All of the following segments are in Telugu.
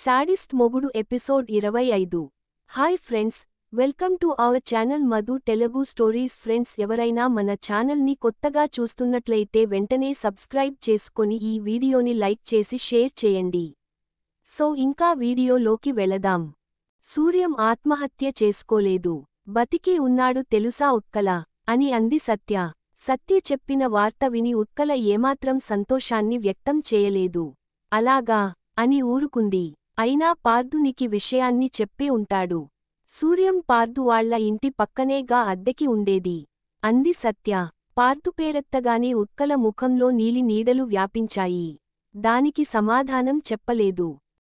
శాడిస్ట్ మొగుడు episode 25. Hi friends, welcome to our channel Madhu Telugu stories. Friends, ఎవరైనా మన ఛానల్ని కొత్తగా చూస్తున్నట్లయితే వెంటనే సబ్స్క్రైబ్ చేసుకొని ఈ వీడియోని లైక్ చేసి షేర్ చేయండి. సో ఇంకా వీడియోలోకి వెళదాం. సూర్యం ఆత్మహత్య చేసుకోలేదు, బతికే ఉన్నాడు తెలుసా ఉత్కల అని అంది సత్య. సత్య చెప్పిన వార్త విని ఉత్కల ఏమాత్రం సంతోషాన్ని వ్యక్తం చేయలేదు. అలాగా అని ఊరుకుంది. అయినా పార్థునికి విషయాన్ని చెప్పే ఉంటాడు. సూర్యం పార్థు వాళ్ల ఇంటి పక్కనేగా అద్దెకి ఉండేది అంది సత్య. పార్థు పేరెత్తగానే ఉత్కల ముఖంలో నీలి నీడలు వ్యాపించాయి. దానికి సమాధానం చెప్పలేదు.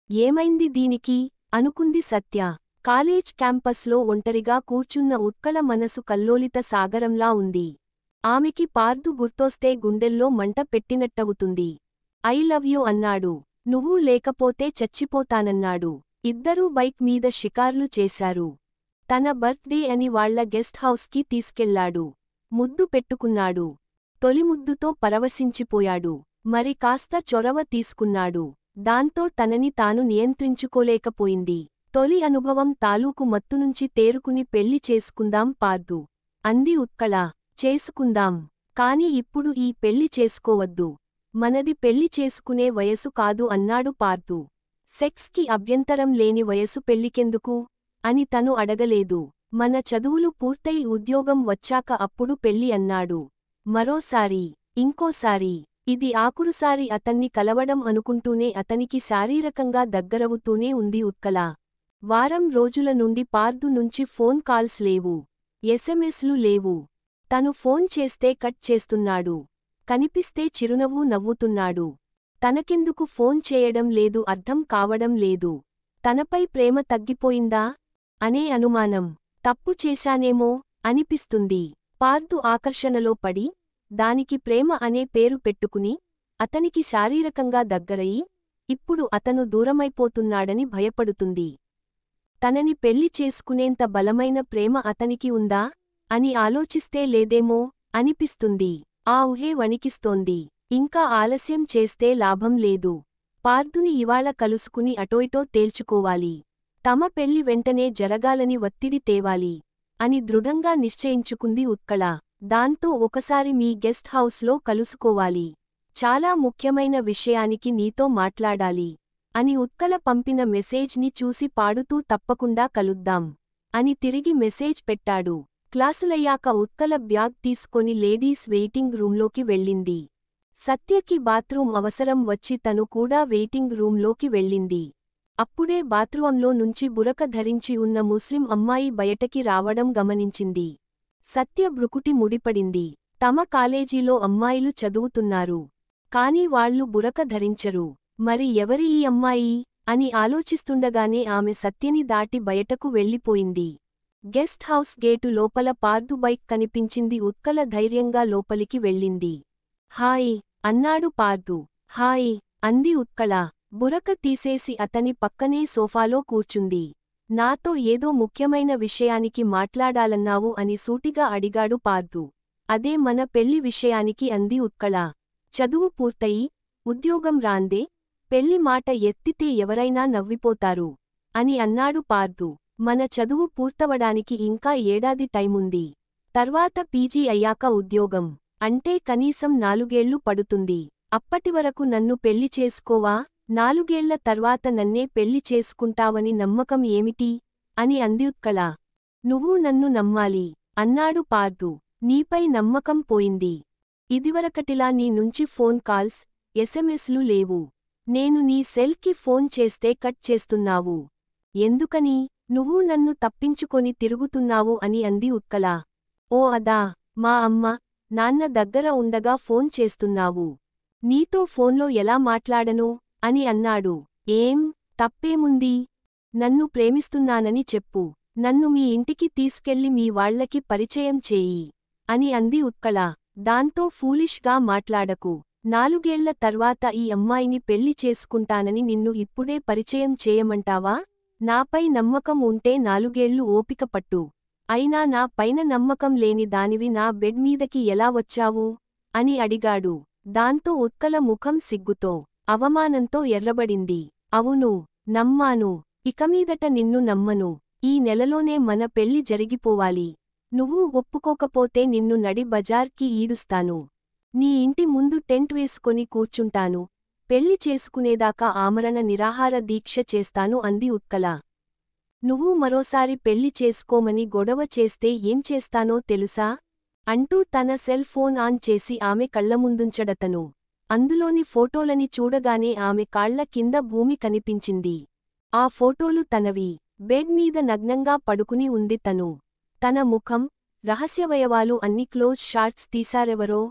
ఏమైంది దీనికి అనుకుంది సత్య. కాలేజ్ క్యాంపస్లో ఒంటరిగా కూర్చున్న ఉత్కల మనసు కల్లోలిత సాగరంలా ఉంది. ఆమెకి పార్థు గుర్తొస్తే గుండెల్లో మంట పెట్టినట్టవుతుంది. ఐ లవ్ యూ అన్నాడు. నువ్వు లేకపోతే చచ్చిపోతానన్నాడు. ఇద్దరూ బైక్ మీద షికార్లు చేశారు. తన బర్త్డే అని వాళ్ల గెస్ట్ హౌస్కి తీసుకెళ్లాడు. ముద్దు పెట్టుకున్నాడు. తొలి ముద్దుతో పరవశించిపోయాడు. మరి కాస్త చొరవ తీసుకున్నాడు. దాంతో తనని తాను నియంత్రించుకోలేకపోయింది. తొలి అనుభవం తాలూకు మత్తునుంచి తేరుకుని పెళ్లి చేసుకుందాం పార్థు అంది ఉత్కళ. చేసుకుందాం, కాని ఇప్పుడు ఈ పెళ్లి చేసుకోవద్దు. మనది పెళ్లి చేసుకునే వయసు కాదు అన్నాడు పార్థు. సెక్స్కి అభ్యంతరం లేని వయసు పెళ్లికెందుకు అని తను అడగలేదు. మన చదువులు పూర్తయి ఉద్యోగం వచ్చాక అప్పుడు పెళ్లి అన్నాడు. మరోసారి, ఇంకోసారి, ఇది ఆఖరుసారి అతన్ని కలవడం అనుకుంటూనే అతనికి శారీరకంగా దగ్గరవుతూనే ఉంది ఉత్కల. వారం రోజుల నుండి పార్థు నుంచి ఫోన్ కాల్స్ లేవు, ఎస్ఎంఎస్లు లేవు. తను ఫోన్ చేస్తే కట్ చేస్తున్నాడు. కనిపిస్తే చిరునవ్వు నవ్వుతున్నాడు. తనకెందుకు ఫోన్ చేయడం లేదు అర్థం కావడం లేదు. తనపై ప్రేమ తగ్గిపోయిందా అనే అనుమానం. తప్పు చేశానేమో అనిపిస్తుంది. పార్థు ఆకర్షణలో పడి, దానికి ప్రేమ అనే పేరు పెట్టుకుని, అతనికి శారీరకంగా దగ్గరయి, ఇప్పుడు అతను దూరమైపోతున్నాడని భయపడుతుంది. తనని పెళ్లి చేసుకునేంత బలమైన ప్రేమ అతనికి ఉందా అని ఆలోచిస్తే లేదేమో అనిపిస్తుంది. ఆ ఊహే వణికిస్తోంది. ఇంకా ఆలస్యం చేస్తే లాభం లేదు. పార్థుని ఇవాళ కలుసుకుని అటోయిటో తేల్చుకోవాలి. తమ పెళ్లి వెంటనే జరగాలని ఒత్తిడి తేవాలి అని దృఢంగా నిశ్చయించుకుంది ఉత్కళ. దాంతో ఒకసారి మీ గెస్ట్ హౌస్లో కలుసుకోవాలి. చాలా ముఖ్యమైన విషయానికి నీతో మాట్లాడాలి అని ఉత్కళ పంపిన మెసేజ్ని చూసి పాడుతూ తప్పకుండా కలుద్దాం అని తిరిగి మెసేజ్ పెట్టాడు. క్లాసులయ్యాక ఉత్కళ బ్యాగ్ తీసుకొని లేడీస్ వెయిటింగ్ రూంలోకి వెళ్ళింది. సత్యకి బాత్రూం అవసరం వచ్చి తను కూడా వెయిటింగ్ రూంలోకి వెళ్ళింది. అప్పుడే బాత్రూంలో నుంచి బురక ధరించి ఉన్న ముస్లిం అమ్మాయి బయటకి రావడం గమనించింది. సత్య బ్రుకుటి ముడిపడింది. తమ కాలేజీలో అమ్మాయిలు చదువుతున్నారు, కాని వాళ్లు బురక ధరించరు. మరి ఎవరి ఈ అమ్మాయి అని ఆలోచిస్తుండగానే ఆమె సత్యని దాటి బయటకు వెళ్ళిపోయింది. గెస్ట్ హౌస్ గేటు లోపల పార్థు బైక్ కనిపించింది. ఉత్కళ ధైర్యంగా లోపలికి వెళ్ళింది. హాయ్ అన్నాడు పార్థు. హాయ్ అంది ఉత్కళ. బురక తీసేసి అతని పక్కనే సోఫాలో కూర్చుంది. నాతో ఏదో ముఖ్యమైన విషయానికి మాట్లాడాలన్నావు అని సూటిగా అడిగాడు పార్థు. అదే మన పెళ్లి విషయానికి అంది ఉత్కళ. చదువు పూర్తయి ఉద్యోగం రాందే పెళ్లి మాట ఎత్తితే ఎవరైనా నవ్విపోతారు అని అన్నాడు పార్థు. మన చదువు పూర్తవడానికి ఇంకా ఏడాది టైముంది. తర్వాత పీజీ అయ్యాక ఉద్యోగం అంటే కనీసం 4 ఏళ్లు పడుతుంది. అప్పటివరకు నన్ను పెళ్లి చేసుకోవా? 4 ఏళ్ల తర్వాత నన్నే పెళ్లి చేసుకుంటావని నమ్మకం ఏమిటి అని అంది ఉత్కళ. నువ్వు నన్ను నమ్మాలి అన్నాడు పార్థు. నీపై నమ్మకం పోయింది. ఇదివరకటిలా నీ నుంచి ఫోన్ కాల్స్, ఎస్ఎంఎస్లు లేవు. నేను నీ సెల్కి ఫోన్ చేస్తే కట్ చేస్తున్నావు. ఎందుకని? నువ్వు నన్ను తప్పించుకొని తిరుగుతున్నావు అని అంది ఉత్కళ. ఓ అదా, మా అమ్మ, నాన్న దగ్గర ఉండగా ఫోన్ చేస్తున్నావు. నీతో ఫోన్లో ఎలా మాట్లాడను అని అన్నాడు. ఏం తప్పేముంది? నన్ను ప్రేమిస్తున్నానని చెప్పు. నన్ను మీ ఇంటికి తీసుకెళ్లి మీ వాళ్లకి పరిచయం చేయి అని అంది ఉత్కళ. దాంతో ఫూలిష్గా మాట్లాడకు. 4 ఏళ్ల తర్వాత ఈ అమ్మాయిని పెళ్లి చేసుకుంటానని నిన్ను ఇప్పుడే పరిచయం చేయమంటావా? నాపై నమ్మకం ఉంటే 4 ఏళ్లు ఓపిక పట్టు. అయినా నా పైన నమ్మకం లేని దానివి నా బెడ్ మీదకి ఎలా వచ్చావు అని అడిగాడు. దాంతో ఉత్కళ ముఖం సిగ్గుతో, అవమానంతో ఎర్రబడింది. అవును, నమ్మాను. ఇకమీదట నిన్ను నమ్మను. ఈ నెలలోనే మన పెళ్లి జరిగిపోవాలి. నువ్వు ఒప్పుకోకపోతే నిన్ను నడి బజార్కి ఈడుస్తాను. నీ ఇంటి ముందు టెంట్ వేసుకొని కూర్చుంటాను. పెళ్లి చేసుకునేదాకా ఆమరణ నిరాహార దీక్ష చేస్తాను అంది ఉత్కల. నువ్వు మరోసారి పెళ్లి చేసుకోమని గొడవ చేస్తే ఏం చేస్తానో తెలుసా? అంటూ తన సెల్ ఫోన్ ఆన్ చేసి ఆమె కళ్లముందుంచడతను. అందులోని ఫోటోలని చూడగానే ఆమె కాళ్ల కింద భూమి కనిపించింది. ఆ ఫోటోలు తనవి. బెడ్ మీద నగ్నంగా పడుకుని ఉంది తను. తన ముఖం, రహస్యవయవాలు అన్ని క్లోజ్ షాట్స్ తీశారెవరో?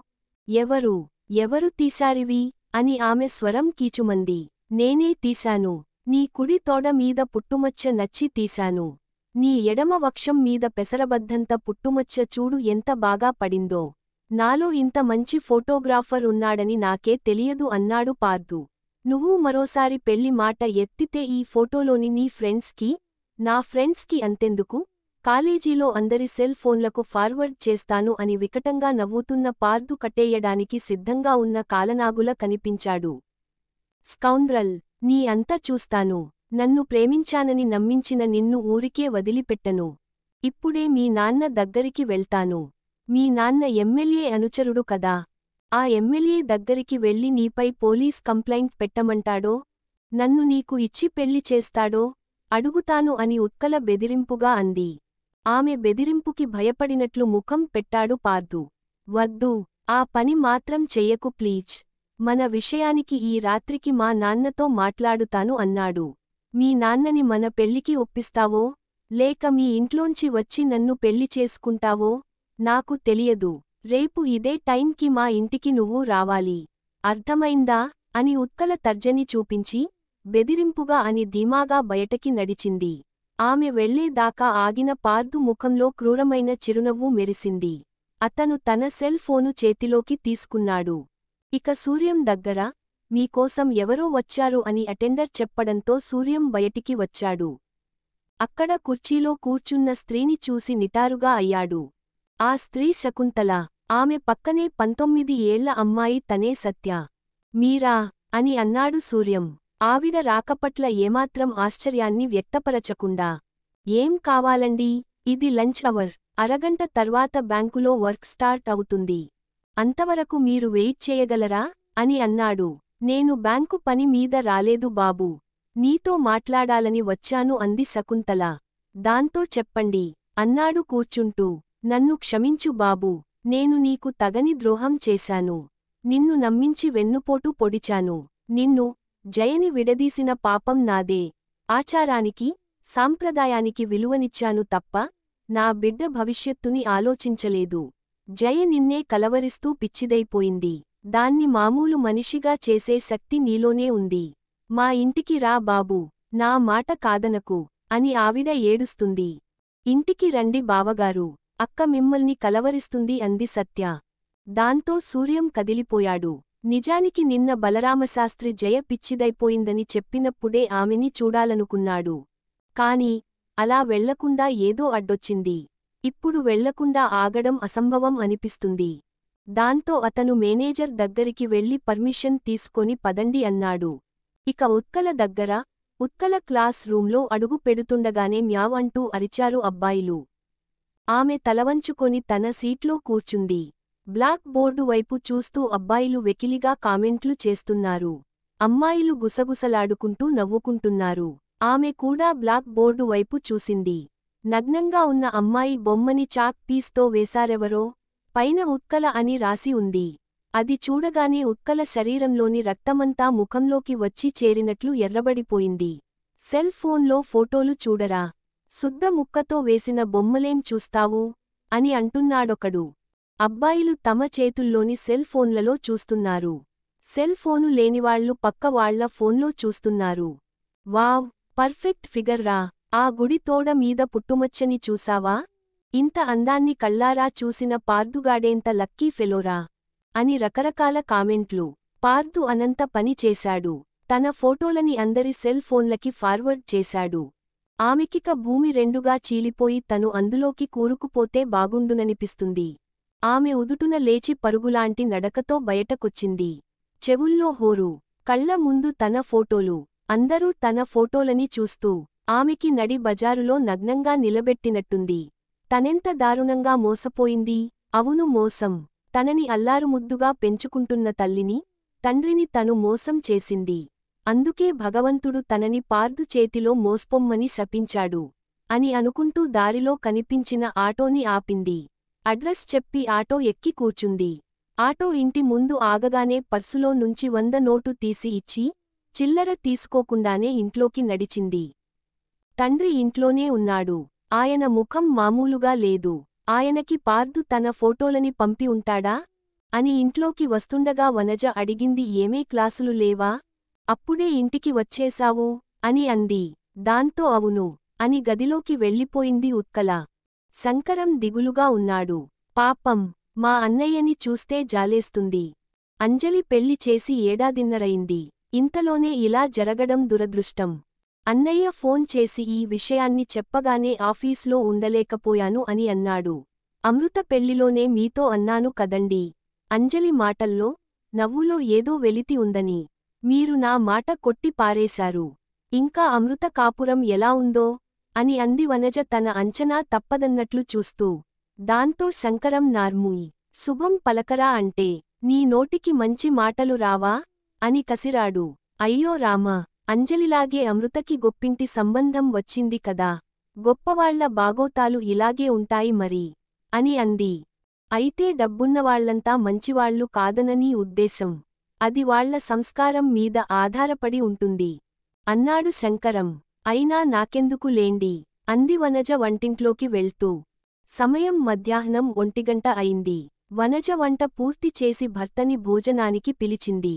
ఎవరు తీశారివి? అని ఆమె స్వరం కీచుమంది. నేనే తీశాను. నీ కుడి తోడ మీద పుట్టుమచ్చ నచ్చి తీశాను. నీ ఎడమ వక్షం మీద పెసరబద్దంత పుట్టుమచ్చ చూడు ఎంత బాగా పడిందో. నాలో ఇంత మంచి ఫోటోగ్రాఫర్ ఉన్నాడని నాకే తెలియదు అన్నాడు పార్థు. నువ్వు మరోసారి పెళ్లి మాట ఎత్తితే ఈ ఫోటోలోని నీ ఫ్రెండ్స్కి, నా ఫ్రెండ్స్కి అంతెందుకు, కాలేజీలో అందరి సెల్ ఫోన్లకు ఫార్వర్డ్ చేస్తాను అని వికటంగా నవ్వుతున్న పార్థు కట్టేయడానికి సిద్ధంగా ఉన్న కాలనాగుల కనిపించాడు. స్కౌండ్రల్! నీ అంతా చూస్తాను. నన్ను ప్రేమించానని నమ్మించిన నిన్ను ఊరికే వదిలిపెట్టను. ఇప్పుడే మీ నాన్న దగ్గరికి వెళ్తాను. మీ నాన్న ఎమ్మెల్యే అనుచరుడు కదా. ఆ ఎమ్మెల్యే దగ్గరికి వెళ్ళి నీపై పోలీస్ కంప్లైంట్ పెట్టమంటాడో, నన్ను నీకు ఇచ్చి పెళ్లి చేస్తాడో అడుగుతాను అని ఉత్కల బెదిరింపుగా అంది. ఆమె బెదిరింపుకి భయపడినట్లు ముఖం పెట్టాడు పార్థు. వద్దు, ఆ పని మాత్రం చెయ్యకు ప్లీజ్. మన విషయానికి ఈ రాత్రికి మా నాన్నతో మాట్లాడుతాను అన్నాడు. మీ నాన్నని మన పెళ్లికి ఒప్పిస్తావో, లేక మీ ఇంట్లోంచి వచ్చి నన్ను పెళ్లి చేసుకుంటావో నాకు తెలియదు. రేపు ఇదే టైంకి మా ఇంటికి నువ్వు రావాలి. అర్థమైందా? అని ఉత్కల తర్జని చూపించి, బెదిరింపుగా అని ధీమాగా బయటకి నడిచింది. ఆమె వెళ్లేదాకా ఆగిన పార్థు ముఖంలో క్రూరమైన చిరునవ్వు మెరిసింది. అతను తన సెల్ ఫోను చేతిలోకి తీసుకున్నాడు. ఇక సూర్యం దగ్గర, మీకోసం ఎవరో వచ్చారు అని అటెండర్ చెప్పడంతో సూర్యం బయటికి వచ్చాడు. అక్కడ కుర్చీలో కూర్చున్న స్త్రీని చూసి నిటారుగా అయ్యాడు. ఆ స్త్రీ శకుంతల. ఆమె పక్కనే 19 ఏళ్ల అమ్మాయి తనే సత్య. మీరా? అని అన్నాడు సూర్యం. ఆవిడ రాకపట్ల ఏమాత్రం ఆశ్చర్యాన్ని వ్యక్తపరచకుండా. ఏం కావాలండీ? ఇది లంచ్ అవర్. అరగంట తర్వాత బ్యాంకులో వర్క్ స్టార్ట్ అవుతుంది. అంతవరకు మీరు వెయిట్ చేయగలరా? అని అన్నాడు. నేను బ్యాంకు పని మీద రాలేదు బాబూ. నీతో మాట్లాడాలని వచ్చాను అంది శకుంతల. దాంతో చెప్పండి అన్నాడు కూర్చుంటూ. నన్ను క్షమించు బాబూ. నేను నీకు తగని ద్రోహం చేశాను. నిన్ను నమ్మించి వెన్నుపోటు పొడిచాను. నిన్ను, జయని విడదీసిన పాపం నాదే. ఆచారానికి, సాంప్రదాయానికి విలువనిచ్చాను తప్ప, నా బిడ్డ భవిష్యత్తుని ఆలోచించలేదు. జయ నిన్నే కలవరిస్తూ పిచ్చిదైపోయింది. దాన్ని మామూలు మనిషిగా చేసే శక్తి నీలోనే ఉంది. మా ఇంటికి రా బాబూ. నా మాట కాదనకు అని ఆవిడ ఏడుస్తుంది. ఇంటికి రండి బావగారు. అక్క మిమ్మల్ని కలవరిస్తుంది అంది సత్య. దాంతో సూర్యం కదిలిపోయాడు. నిజానికి నిన్న బలరామశాస్త్రి జయ పిచ్చిదైపోయిందని చెప్పినప్పుడే ఆమెని చూడాలనుకున్నాడు. కాని అలా వెళ్లకుండా ఏదో అడ్డొచ్చింది. ఇప్పుడు వెళ్లకుండా ఆగడం అసంభవం అనిపిస్తుంది. దాంతో అతను మేనేజర్ దగ్గరికి వెళ్లి పర్మిషన్ తీసుకొని పదండి అన్నాడు. ఇక ఉత్కల దగ్గర, ఉత్కల క్లాస్ రూంలో అడుగు పెడుతుండగానే మ్యావ్ అంటూ అరిచారు అబ్బాయిలు. ఆమె తలవంచుకొని తన సీట్లో కూర్చుంది. బ్లాక్ బోర్డు వైపు చూస్తూ అబ్బాయిలు వెకిలిగా కామెంట్లు చేస్తున్నారు. అమ్మాయిలు గుసగుసలాడుకుంటూ నవ్వుకుంటున్నారు. ఆమె కూడా బ్లాక్ బోర్డు వైపు చూసింది. నగ్నంగా ఉన్న అమ్మాయి బొమ్మని చాక్ పీస్తో వేశారెవరో. పైన ఉత్కల అని రాసి ఉంది. అది చూడగానే ఉత్కల శరీరంలోని రక్తమంతా ముఖంలోకి వచ్చి చేరినట్లు ఎర్రబడిపోయింది. సెల్ ఫోన్లో ఫోటోలు చూడరా? శుద్ధ ముక్కతో వేసిన బొమ్మలేం చూస్తావు? అని అంటున్నాడొకడు. అబ్బాయిలు తమ చేతుల్లోని సెల్ ఫోన్లలో చూస్తున్నారు. సెల్ ఫోను లేనివాళ్లు పక్క వాళ్ల ఫోన్లో చూస్తున్నారు. వావ్, పర్ఫెక్ట్ ఫిగర్ రా. ఆ గుడి తోడ మీద పుట్టుమచ్చని చూసావా? ఇంత అందాన్ని కళ్ళారా చూసిన పార్థుగాడేంత లక్కీ ఫెలోరా అని రకరకాల కామెంట్లు. పార్థు అనంత పని చేశాడు. తన ఫోటోలని అందరి సెల్ ఫోన్లకి ఫార్వర్డ్ చేశాడు. ఆమెకిక భూమి రెండుగా చీలిపోయి తను అందులోకి కూరుకుపోతే బాగుండుననిపిస్తుంది. ఆమె ఉదుటున లేచి పరుగులాంటి నడకతో బయటకొచ్చింది. చెవుల్లో హోరు, కళ్ల ముందు తన ఫోటోలు. అందరూ తన ఫోటోలని చూస్తూ ఆమెకి నడి బజారులో నగ్నంగా నిలబెట్టినట్టుంది. తనెంత దారుణంగా మోసపోయింది. అవును, మోసం. తనని అల్లారుముద్దుగా పెంచుకుంటున్న తల్లిని, తండ్రిని తను మోసం చేసింది. అందుకే భగవంతుడు తనని పార్దు చేతిలో మోస్పొమ్మని శపించాడు అని అనుకుంటూ దారిలో కనిపించిన ఆటోని ఆపింది. అడ్రస్ చెప్పి ఆటో ఎక్కి కూర్చుంది. ఆటో ఇంటి ముందు ఆగగానే పర్సులో నుంచి 100 నోటు తీసి ఇచ్చి, చిల్లర తీసుకోకుండానే ఇంట్లోకి నడిచింది. తండ్రి ఇంట్లోనే ఉన్నాడు. ఆయన ముఖం మామూలుగా లేదు. ఆయనకి పార్దు తన ఫోటోలని పంపి ఉంటాడా అని ఇంట్లోకి వస్తుండగా వనజ అడిగింది. ఏమే క్లాసులు లేవా? అప్పుడే ఇంటికి వచ్చేశావు అని అంది. దాంతో అవును అని గదిలోకి వెళ్ళిపోయింది ఉత్కల. శంకరం దిగులుగా ఉన్నాడు. పాపం, మా అన్నయ్యని చూస్తే జాలేస్తుంది. అంజలి పెళ్లి చేసి ఏడాదిన్నరయింది. ఇంతలోనే ఇలా జరగడం దురదృష్టం. అన్నయ్య ఫోన్ చేసి ఈ విషయాన్ని చెప్పగానే ఆఫీస్లో ఉండలేకపోయాను అని అన్నాడు. అమృత పెళ్లిలోనే మీతో అన్నాను కదండీ. అంజలి మాటల్లో, నవ్వులో ఏదో వెలితి ఉందని. మీరు నా మాట కొట్టి పారేశారు. ఇంకా అమృత కాపురం ఎలా ఉందో అని అంది వనజ తన అంచనా తప్పదన్నట్లు చూస్తూ. దాంతో శంకరం నార్ముయ్. శుభం పలకరా అంటే, నీ నోటికి మంచి మాటలు రావా అని కసిరాడు. అయ్యో రామా, అంజలిలాగే అమృతకి గొప్పింటి సంబంధం వచ్చింది కదా. గొప్పవాళ్ల బాగోతాలు ఇలాగే ఉంటాయి మరి అని అంది. అయితే డబ్బున్నవాళ్లంతా మంచివాళ్లు కాదననీ ఉద్దేశం. అది వాళ్ల సంస్కారం మీద ఆధారపడి ఉంటుంది అన్నాడు శంకరం. అయినా నాకెందుకు లేండి అంది వనజ వంటింట్లోకి వెళ్తూ. సమయం మధ్యాహ్నం 1 గంట అయింది. వనజ వంట పూర్తి చేసి భర్తని భోజనానికి పిలిచింది.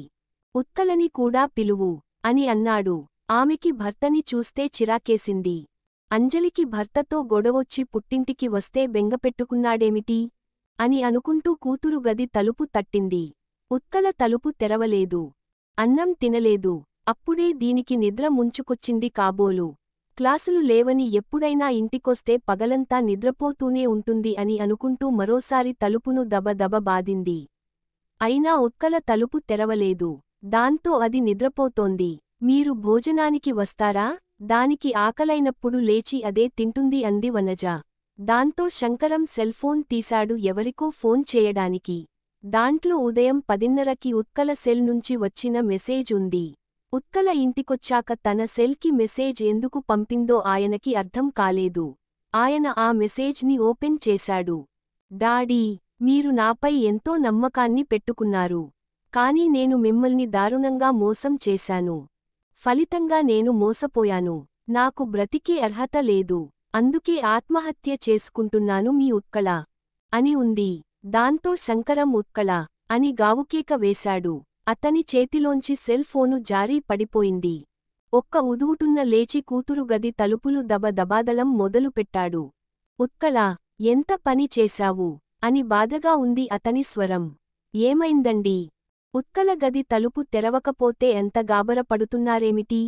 ఉత్కలని కూడా పిలువు అని అన్నాడు. ఆమెకి భర్తని చూస్తే చిరాకేసింది. అంజలికి భర్తతో గొడవొచ్చి పుట్టింటికి వస్తే బెంగపెట్టుకున్నాడేమిటి అని అనుకుంటూ కూతురు గది తలుపు తట్టింది. ఉత్కల తలుపు తెరవలేదు. అన్నం తినలేదు. అప్పుడే దీనికి నిద్ర ముంచుకొచ్చింది కాబోలు. క్లాసులు లేవని ఎప్పుడైనా ఇంటికొస్తే పగలంతా నిద్రపోతూనే ఉంటుంది అని అనుకుంటూ మరోసారి తలుపును దబదబ బాదింది. అయినా ఉత్కల తలుపు తెరవలేదు. దాంతో అది నిద్రపోతోంది. మీరు భోజనానికి వస్తారా? దానికి ఆకలైనప్పుడు లేచి అదే తింటుంది అంది వనజ. దాంతో శంకరం సెల్ఫోన్ తీశాడు ఎవరికో ఫోన్ చేయడానికి. దాంట్లో ఉదయం 10:30కి ఉత్కల సెల్ నుంచి వచ్చిన మెసేజ్ ఉంది. ఉత్కల ఇంటికొచ్చాక తన సెల్కి మెసేజ్ ఎందుకు పంపిందో ఆయనకి అర్థం కాలేదు. ఆయన ఆ మెసేజ్ని ఓపెన్ చేశాడు. డాడీ, మీరు నాపై ఎంతో నమ్మకాన్ని పెట్టుకున్నారు. కానీ నేను మిమ్మల్ని దారుణంగా మోసం చేశాను. ఫలితంగా నేను మోసపోయాను. నాకు బ్రతికే అర్హత లేదు. అందుకే ఆత్మహత్య చేసుకుంటున్నాను మీ ఉత్కళ అని ఉంది. దాంతో శంకరం ఉత్కళ అని గావుకేక వేశాడు. అతని చేతిలోంచి సెల్ ఫోను జారీ పడిపోయింది. ఒక్క ఉదువుటున్న లేచి కూతురు గది తలుపులు దబదబాదలం మొదలుపెట్టాడు. ఉత్కళ, ఎంత పని చేశావు అని బాధగా ఉంది అతని స్వరం. ఏమైందండీ? ఉత్కల గది తలుపు తెరవకపోతే ఎంత గాబరపడుతున్నారేమిటి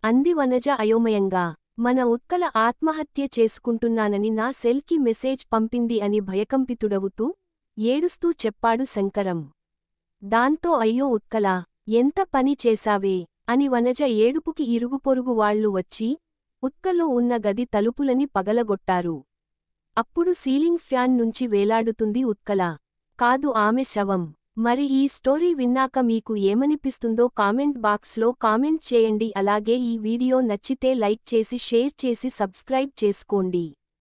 అంది వనజ అయోమయంగా. మన ఉత్కల ఆత్మహత్య చేసుకుంటున్నానని నా సెల్కి మెసేజ్ పంపింది అని భయకంపితుడవుతూ, ఏడుస్తూ చెప్పాడు శంకరం. దాంతో అయ్యో ఉత్కలా, ఎంత పని చేశావే అని వనజ ఏడుపుకి ఇరుగుపొరుగు వాళ్లు వచ్చి, ఉత్కలో ఉన్న గది తలుపులని పగలగొట్టారు. అప్పుడు సీలింగ్ ఫ్యాన్ నుంచి వేలాడుతుంది ఉత్కల. కాదు, ఆమె శవం. మరి ఈ స్టోరీ విన్నాక మీకు ఏమనిపిస్తుందో కామెంట్ బాక్స్లో కామెంట్ చేయండి. అలాగే ఈ వీడియో నచ్చితే లైక్ చేసి షేర్ చేసి సబ్స్క్రైబ్ చేసుకోండి.